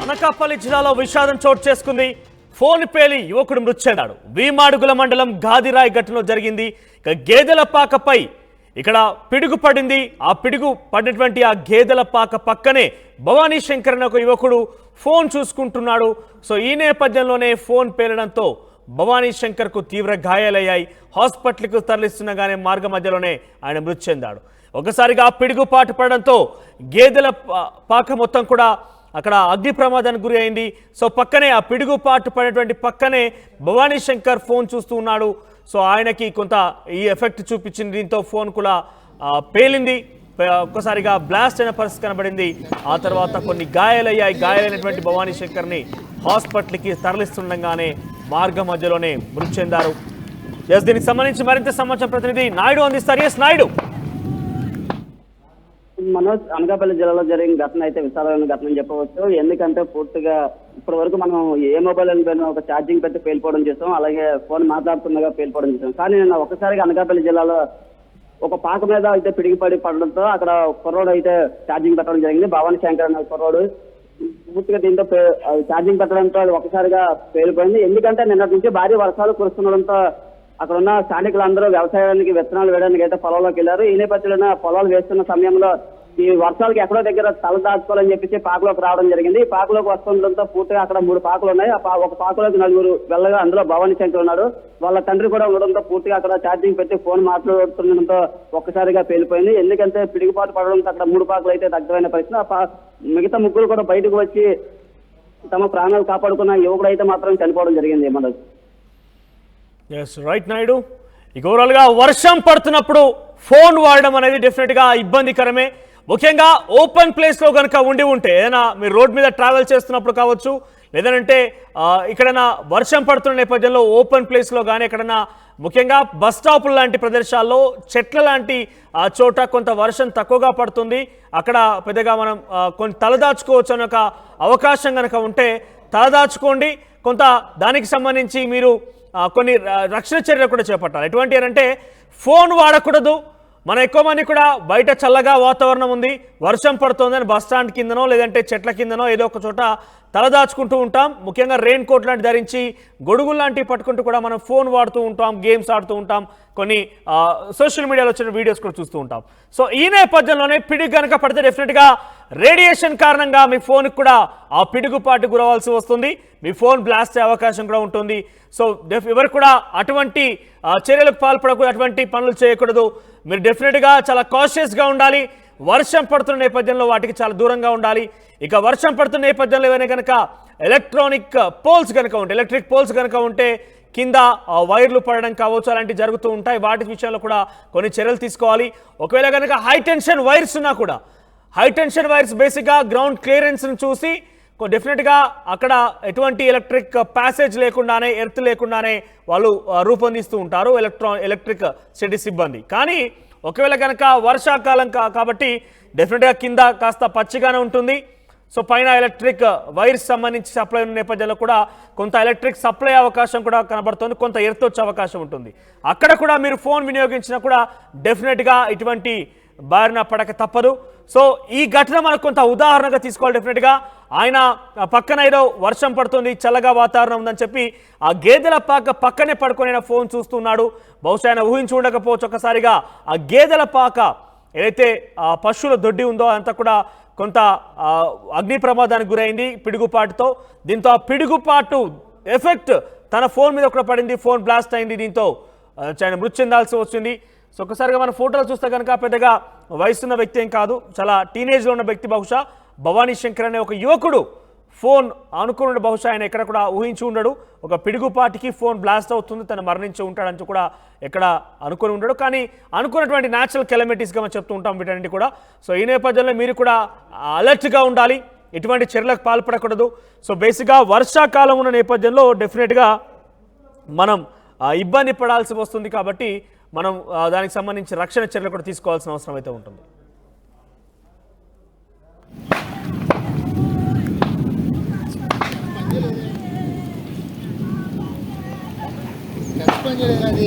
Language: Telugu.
అనకాపల్లి జిల్లాలో విషాదం చోటు చేసుకుంది. ఫోన్ పేలి యువకుడు మృతి చెందాడు. వీమాడుగుల మండలం గాదిరాయ్ ఘటనలో జరిగింది. గేదెల పాకపై ఇక్కడ పిడుగు పడింది. ఆ పిడుగు పడినటువంటి ఆ గేదెల పాక పక్కనే భవానీ శంకర్ అనే ఒక యువకుడు ఫోన్ చూసుకుంటున్నాడు. సో ఈ నేపథ్యంలోనే ఫోన్ పేలడంతో భవానీ శంకర్కు తీవ్ర గాయాలయ్యాయి. హాస్పిటల్కు తరలిస్తుండగానే మార్గ మధ్యలోనే ఆయన మృతి చెందాడు. ఒకసారిగా పిడుగుపాటు పడడంతో గేదెల పాక మొత్తం కూడా అక్కడ అగ్ని ప్రమాదానికి గురి అయింది. సో పక్కనే ఆ పిడుగుపాటు పడినటువంటి పక్కనే భవానీ శంకర్ ఫోన్ చూస్తూ ఉన్నాడు. సో ఆయనకి కొంత ఈ ఎఫెక్ట్ చూపించింది. దీంతో ఫోన్ కూడా పేలింది. ఒక్కసారిగా బ్లాస్ట్ అయిన పరిస్థితి కనబడింది. ఆ తర్వాత కొన్ని గాయాలయ్యాయి. గాయాలైనటువంటి భవానీ శంకర్ని హాస్పిటల్కి తరలిస్తుండగానే మార్గ మధ్యలోనే మృతి చెందారు. దీనికి సంబంధించి మరింత సమాచారం ప్రతినిధి నాయుడు అందిస్తారు. ఎస్ నాయుడు. మనోజ్, అనకాపల్లి జిల్లాలో జరిగిన ఘటన అయితే విశాలమైన ఘటన అని చెప్పవచ్చు. ఎందుకంటే పూర్తిగా ఇప్పటి వరకు మనం ఏ మొబైల్ అని ఒక ఛార్జింగ్ పెట్టి పేలిపోవడం చేసాం, అలాగే ఫోన్ మాట్లాడుతుండగా పేలిపోవడం చేసాం. కానీ నిన్న ఒకసారిగా అనకాపల్లి జిల్లాలో ఒక పాక మీద అయితే పిడిగిపడి పడడంతో అక్కడ కుర్రోడు అయితే ఛార్జింగ్ పెట్టడం జరిగింది. భవానీ శంకర్ అనే కుర్రోడు పూర్తిగా దీంతో ఛార్జింగ్ పెట్టడంతో అది ఒకసారిగా పేలిపోయింది. ఎందుకంటే నిన్నటి నుంచి భారీ వర్షాలు కురుస్తుండడంతో అక్కడ ఉన్న స్థానికులందరూ వ్యవసాయానికి విత్తనాలు వేయడానికి అయితే పొలంలోకి వెళ్ళారు. ఈ నేపథ్యంలో పొలాలు వేస్తున్న సమయంలో ఈ వర్షాలకు ఎక్కడో దగ్గర తల దాచుకోవాలని చెప్పేసి పాకలోకి రావడం జరిగింది. ఈ పాకలోకి వస్తుండడంతో పూర్తిగా అక్కడ 3 పాకలు ఉన్నాయి. ఒక పాకలోకి 4 వెళ్ళగా అందులో భవానీ శంకర్ ఉన్నాడు. వాళ్ళ తండ్రి కూడా ఉండడంతో పూర్తిగా అక్కడ ఛార్జింగ్ పెట్టి ఫోన్ మాట్లాడుతుండడంతో ఒక్కసారిగా పేలిపోయింది. ఎందుకంటే పిడిగిపాటు పడడంతో అక్కడ 3 పాకలు అయితే దగ్ధమైన పరిస్థితి. మిగతా ముగ్గురు కూడా బయటకు వచ్చి తమ ప్రాణాలు కాపాడుకున్న యువకుడు అయితే మాత్రం చనిపోవడం జరిగింది. మనోజ్. ఎస్ రైట్ నాయుడు. ఇక ఓవరాల్గా వర్షం పడుతున్నప్పుడు ఫోన్ వాడడం అనేది డెఫినెట్గా ఇబ్బందికరమే. ముఖ్యంగా ఓపెన్ ప్లేస్లో కనుక ఉంటే ఏదైనా మీరు రోడ్ మీద ట్రావెల్ చేస్తున్నప్పుడు కావచ్చు, లేదంటే ఇక్కడైనా వర్షం పడుతున్న నేపథ్యంలో ఓపెన్ ప్లేస్లో కానీ ఎక్కడైనా ముఖ్యంగా బస్ స్టాపుల లాంటి ప్రదేశాల్లో చెట్ల లాంటి చోట కొంత వర్షం తక్కువగా పడుతుంది. అక్కడ పెద్దగా మనం కొంత తలదాచుకోవచ్చు అనే ఒక అవకాశం కనుక ఉంటే తలదాచుకోండి. కొంత దానికి సంబంధించి మీరు కొన్ని రక్షణ చర్యలు కూడా చేపట్టాలి. ఎటువంటి అంటే ఫోన్ వాడకూడదు. మన ఎక్కువ మంది కూడా బయట చల్లగా వాతావరణం ఉంది, వర్షం పడుతుందని బస్ స్టాండ్ కిందనో లేదంటే చెట్ల కిందనో ఏదో ఒక చోట తలదాచుకుంటూ ఉంటాం. ముఖ్యంగా రెయిన్ కోట్ లాంటి ధరించి గొడుగులు లాంటివి పట్టుకుంటూ కూడా మనం ఫోన్ వాడుతూ ఉంటాం, గేమ్స్ ఆడుతూ ఉంటాం, కొన్ని సోషల్ మీడియాలో వచ్చిన వీడియోస్ కూడా చూస్తూ ఉంటాం. సో ఈ నేపథ్యంలోనే పిడుగు కనుక పడితే డెఫినెట్గా రేడియేషన్ కారణంగా మీ ఫోన్కి కూడా ఆ పిడుగుపాటు గురవాల్సి వస్తుంది. మీ ఫోన్ బ్లాస్ట్ అయ్యే అవకాశం కూడా ఉంటుంది. సో ఎవరు కూడా అటువంటి చర్యలకు పాల్పడకూడదు, అటువంటి పనులు చేయకూడదు. మీరు డెఫినెట్గా చాలా కాషియస్గా ఉండాలి. వర్షం పడుతున్న నేపథ్యంలో వాటికి చాలా దూరంగా ఉండాలి. ఇక వర్షం పడుతున్న నేపథ్యంలో ఏమైనా కనుక ఎలక్ట్రిక్ పోల్స్ కనుక ఉంటే కింద వైర్లు పడడం కావచ్చు, అలాంటివి జరుగుతూ ఉంటాయి. వాటి విషయంలో కూడా కొన్ని చర్యలు తీసుకోవాలి. ఒకవేళ కనుక హై టెన్షన్ వైర్స్ ఉన్నా కూడా, హై టెన్షన్ వైర్స్ బేసిక్గా గ్రౌండ్ క్లియరెన్స్ను చూసి డెఫినెట్గా అక్కడ ఎటువంటి ఎలక్ట్రిక్ ప్యాసేజ్ లేకుండానే, ఎర్త్ లేకుండానే వాళ్ళు రూపొందిస్తూ ఉంటారు ఎలక్ట్రిక్ సిటీ సిబ్బంది. కానీ ఒకవేళ కనుక వర్షాకాలం కాబట్టి డెఫినెట్గా కింద కాస్త పచ్చిగానే ఉంటుంది. సో పైన ఎలక్ట్రిక్ వైర్స్ సంబంధించి సప్లై ఉన్న నేపథ్యంలో కూడా కొంత ఎలక్ట్రిక్ సప్లై అవకాశం కూడా కనబడుతుంది, కొంత ఎర్త్ వచ్చే అవకాశం ఉంటుంది. అక్కడ కూడా మీరు ఫోన్ వినియోగించినా కూడా డెఫినెట్గా ఇటువంటి బారిన పడక తప్పదు. సో ఈ ఘటన మనకు కొంత ఉదాహరణగా తీసుకోవాలి. డెఫినెట్గా ఆయన పక్కన ఏదో వర్షం పడుతుంది, చల్లగా వాతావరణం ఉందని చెప్పి ఆ గేదెల పాక పక్కనే పడుకొని ఆయన ఫోన్ చూస్తున్నాడు. బహుశా ఆయన ఊహించి ఉండకపోవచ్చు. ఒక్కసారిగా ఆ గేదెల పాక ఏదైతే పశువుల దొడ్డి ఉందో అంతా కూడా కొంత అగ్ని ప్రమాదానికి గురైంది పిడుగుపాటుతో. దీంతో ఆ పిడుగుపాటు ఎఫెక్ట్ తన ఫోన్ మీద కూడా పడింది, ఫోన్ బ్లాస్ట్ అయింది. దీంతో ఆయన మృతి చెందాల్సి వచ్చింది. సో ఒకసారిగా మన ఫోటోలు చూస్తే కనుక పెద్దగా వయసున్న వ్యక్తి ఏం కాదు, చాలా టీనేజ్లో ఉన్న వ్యక్తి. బహుశా భవానీ శంకర్ అనే ఒక యువకుడు ఫోన్ అనుకున్న, బహుశా ఆయన ఎక్కడ కూడా ఊహించి ఉండడు. ఒక పిడుగుపాటికి ఫోన్ బ్లాస్ట్ అవుతుంది, తను మరణించి ఉంటాడంటూ కూడా ఎక్కడ అనుకుని ఉండడు. కానీ అనుకున్నటువంటి న్యాచురల్ కెలమిటీస్గా మనం చెప్తూ ఉంటాం వీటన్నిటి కూడా. సో ఈ నేపథ్యంలో మీరు కూడా అలర్ట్గా ఉండాలి, ఎటువంటి చర్యలకు పాల్పడకూడదు. సో బేసిక్గా వర్షాకాలం ఉన్న నేపథ్యంలో డెఫినెట్గా మనం ఇబ్బంది పడాల్సి వస్తుంది. కాబట్టి మనం దానికి సంబంధించి రక్షణ చర్యలు కూడా తీసుకోవాల్సిన అవసరం అయితే ఉంటుంది. అది